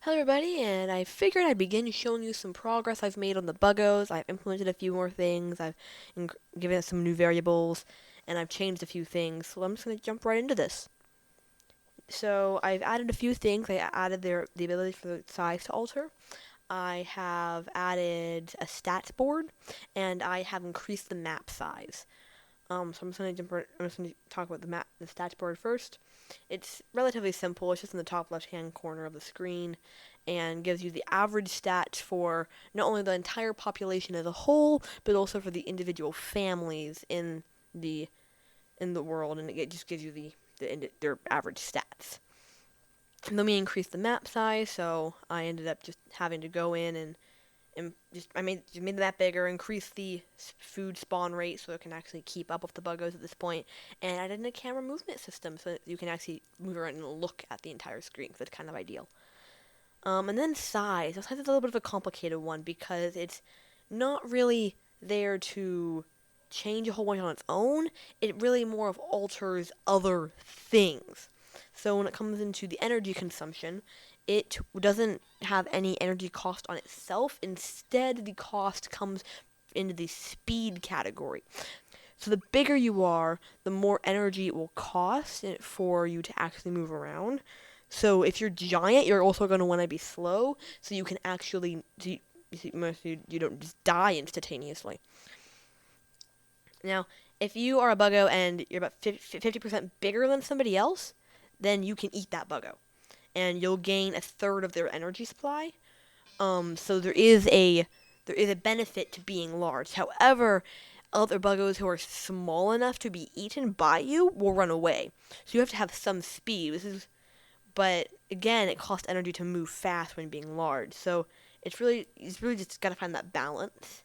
Hello everybody, and I figured I'd begin showing you some progress I've made on the Bugos. I've implemented a few more things, I've given it some new variables, and I've changed a few things, so I'm just going to jump right into this. So I've added a few things. I added the ability for the size to alter. I have added a stats board, and I have increased the map size. So I'm just going to talk about the stats board first. It's relatively simple. It's just in the top left-hand corner of the screen, and gives you the average stats for not only the entire population as a whole, but also for the individual families the in the world, and it just gives you their average stats. And then we increased the map size, so I ended up just having to go in and I made the map bigger, increased the food spawn rate so it can actually keep up with the buggos at this point, and added in a camera movement system so that you can actually move around and look at the entire screen. So it's kind of ideal. And then size. Size is a little bit of a complicated one because it's not really there to change a whole bunch on its own. It really more of alters other things. So when it comes into the energy consumption, it doesn't have any energy cost on itself. Instead, the cost comes into the speed category. So the bigger you are, the more energy it will cost for you to actually move around. So if you're giant, you're also going to want to be slow, so you can actually you don't just die instantaneously. Now, if you are a buggo and you're about 50% bigger than somebody else, then you can eat that buggo, and you'll gain a third of their energy supply. So there is a benefit to being large. However, other buggos who are small enough to be eaten by you will run away. So you have to have some speed. But again, it costs energy to move fast when being large. So it's really just gotta find that balance.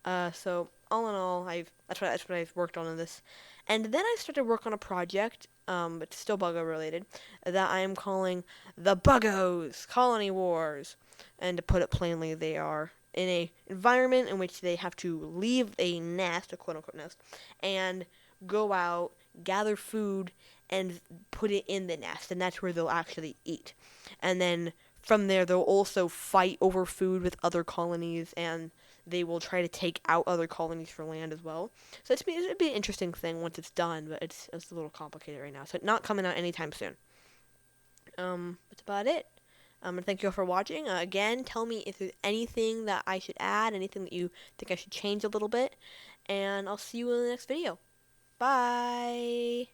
So all in all, that's what I've worked on in this, and then I started work on a project, but still Buggo related, that I am calling the Bugos Colony Wars, and to put it plainly, they are in a environment in which they have to leave a nest, a quote unquote nest, and go out, gather food, and put it in the nest, and that's where they'll actually eat, and then from there they'll also fight over food with other colonies, and they will try to take out other colonies for land as well. So it'd be an interesting thing once it's done, but it's a little complicated right now. So not coming out anytime soon. That's about it. And thank you all for watching. Again, tell me if there's anything that I should add, anything that you think I should change a little bit, and I'll see you in the next video. Bye.